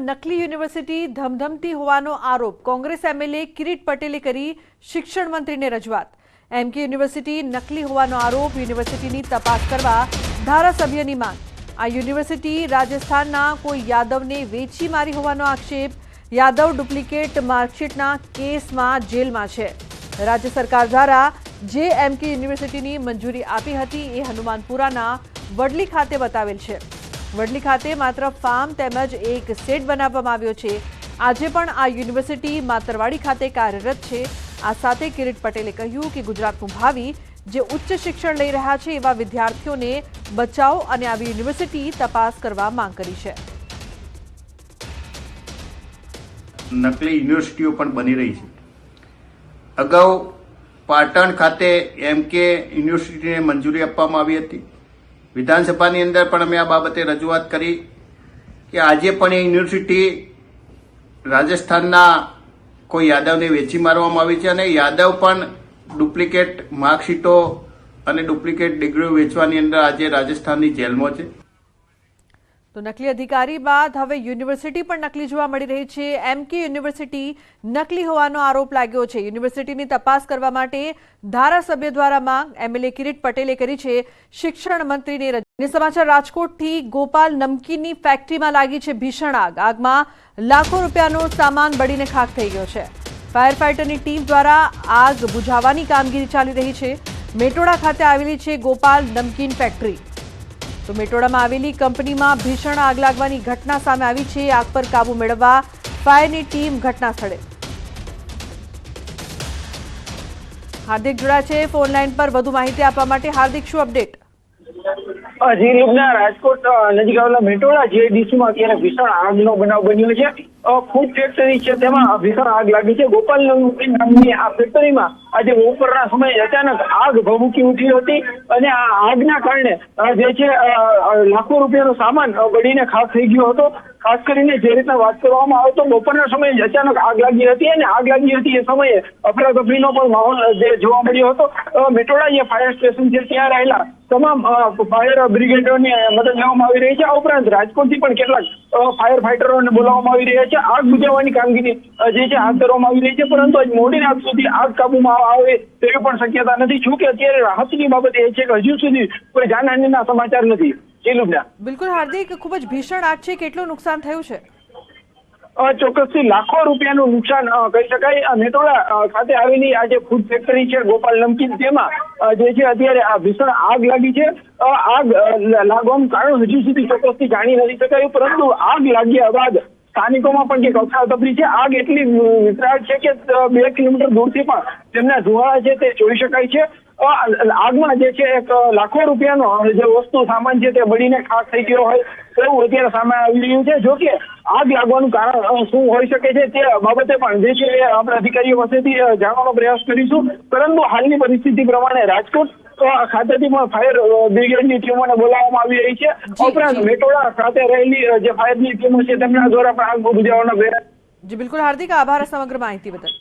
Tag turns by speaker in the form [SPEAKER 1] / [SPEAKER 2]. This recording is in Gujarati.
[SPEAKER 1] નકલી યુનિવર્સિટી ધમધમતી હોવાનો આરોપ કોંગ્રેસ એમએલએ કિરીટ પટેલે કરી શિક્ષણ મંત્રીને રજૂઆત। એમકે યુનિવર્સિટી નકલી હોવાનો આરોપ, યુનિવર્સિટીની તપાસ કરવા ધારાસભ્યની માંગ। આ યુનિવર્સિટી રાજસ્થાનના કોઈ યાદવને વેચી મારી હોવાનો આક્ષેપ। યાદવ ડુપ્લિકેટ માર્કશીટના કેસમાં જેલમાં છે। રાજ્ય સરકાર દ્વારા જે એમકે યુનિવર્સિટીની મંજૂરી આપી હતી એ હનુમાનપુરાના વડલી ખાતે બતાવેલ છે। વડલી ખાતે માત્ર ફાર્મ તેમજ એક સેટ બનાવવામાં આવ્યો છે। આજે પણ આ યુનિવર્સિટી માતરવાડી ખાતે કાર્યરત છે। આ સાથે કિરીટ પટેલે કહ્યું કે ગુજરાતનું ભાવિ જે ઉચ્ચ શિક્ષણ લઈ રહ્યા છે એવા વિદ્યાર્થીઓને બચાવો અને આવી યુનિવર્સિટી તપાસ કરવા માંગ કરી છે।
[SPEAKER 2] નકલી યુનિવર્સિટીઓ પણ બની રહી છે। અગાઉ પાટણ ખાતે એમકે યુનિવર્સિટીને મંજૂરી આપવામાં આવી હતી। વિધાનસભાની અંદર પણ અમે આ બાબતે રજૂઆત કરી કે આજે પણ એ યુનિવર્સિટી રાજસ્થાનના કોઈ યાદવને વેચી મારવામાં આવી છે અને યાદવ પણ ડુપ્લિકેટ માર્કશીટો અને ડુપ્લિકેટ ડિગ્રીઓ વેચવાની અંદર આજે રાજસ્થાનની જેલમાં છે।
[SPEAKER 1] તો નકલી અધિકારી બાદ હવે યુનિવર્સિટી પણ નકલી જોવા મળી રહી છે। એમકે યુનિવર્સિટી નકલી હોવાનો આરોપ લાગ્યો છે। યુનિવર્સિટીની તપાસ કરવા માટે ધારાસભ્ય દ્વારા માંગ એમએલએ કિરીટ પટેલે કરી છે શિક્ષણ મંત્રીને રજૂઆત। સમાચાર રાજકોટથી ગોપાલ નમકીનની ફેક્ટરીમાં લાગી છે ભીષણ આગ। આગમાં લાખો રૂપિયાનો સામાન બળીને ખાખ થઈ ગયો છે। ફાયર ફાઈટરની ટીમ દ્વારા આગ બુઝાવવાની કામગીરી ચાલી રહી છે। મેટોડા ખાતે આવેલી છે ગોપાલ નમકીન ફેક્ટરી। તો મેટોડામાં આવેલી કંપનીમાં ભીષણ આગ લાગવાની ઘટના સામે આવી છે। આગ પર કાબુ મેળવવા ફાયરની ટીમ ઘટના સ્થળે। હાર્દિક જોડાયા છે ફોન લાઈન પર વધુ માહિતી આપવા માટે। હાર્દિક, શું અપડેટ?
[SPEAKER 3] જી લુબના, રાજકોટ નજીક આવેલા મેટોડા જીઆઈડીસીમાં અત્યારે ભીષણ આગનો બનાવ બન્યો છે। ફૂડ ફેક્ટરી છે તેમાં ભીષણ આગ લાગી છે। ગોપાલ નમકીન નામની આ ફેક્ટરીમાં આજે બપોરના સમયે અચાનક આગ ભભૂકી ઉઠી હતી અને આ આગના કારણે જે છે લાખો રૂપિયાનો સામાન બળીને ખાખ થઈ ગયો હતો। ખાસ કરીને જે રીતના વાત કરવામાં આવે તો બપોરના સમયે અચાનક આગ લાગી હતી અને આગ લાગી હતી એ સમયે અફરાતફરીનો પણ માહોલ જે જોવા મળ્યો હતો। મેટોડા જે ફાયર સ્ટેશન છે ત્યાં રહેલા તમામ ફાયર બ્રિગેડોની મદદ લેવામાં આવી રહી છે। આ ઉપરાંત રાજકોટથી પણ કેટલાક ફાયર ફાઈટરોને બોલાવવામાં આવી રહ્યા છે। આગ બુઝાવવાની કામગીરી જે છે હાથ ધરવામાં આવી રહી છે, પરંતુ આજ મોડી રાત સુધી આગ કાબુમાં આવે તેવી પણ શક્યતા નથી। જો કે અત્યારે રાહતની બાબત એ છે કે હજુ સુધી કોઈ જાનહાનિના સમાચાર નથી।
[SPEAKER 1] બિલકુલ હાર્દિક, ખૂબ જ ભીષણ આગ છે, કેટલું નુકસાન થયું છે?
[SPEAKER 3] ચોક્કસથી લાખો રૂપિયાનું નુકસાન કહી શકાય। મેટોડા ખાતે આવેલી આ જે ફૂડ ફેક્ટરી છે ગોપાલ નમકીન, તેમાં જે છે અત્યારે આ ભીષણ આગ લાગી છે। આગ લાગવાનું કારણ હજુ સુધી ચોક્કસથી જાણી નથી શકાયું, પરંતુ આગ લાગ્યા બાદ સ્થાનિકોમાં પણ કંઈક અફરાતફરી છે। આગ એટલી વિકરાળ છે કે 2 કિલોમીટર દૂરથી પણ તેમના ધુવાળા છે તે જોઈ શકાય છે। આગમાં જે છે એક લાખો રૂપિયાનો જે વસ્તુ સામાન છે તે બળીને ખાખ થઈ ગયો હોય એવું અત્યારે સામે આવી રહ્યું છે। જો કે આગ લાગવાનું કારણ શું હોઈ શકે છે તે બાબતે પણ જે છે આપણે અધિકારીઓ પાસેથી જાણવાનો પ્રયાસ કરીશું, પરંતુ હાલની પરિસ્થિતિ પ્રમાણે રાજકોટ ખાતેથી પણ ફાયર બ્રિગેડની ટીમોને બોલાવવામાં આવી રહી છે। ઉપરાંત મેટોડા ખાતે રહેલી જે ફાયરની ટીમો છે તેમના દ્વારા પણ આગ બુઝાવવાનો પ્રયાસ।
[SPEAKER 1] જી બિલકુલ હાર્દિક, આભાર સમગ્ર માહિતી બદલ।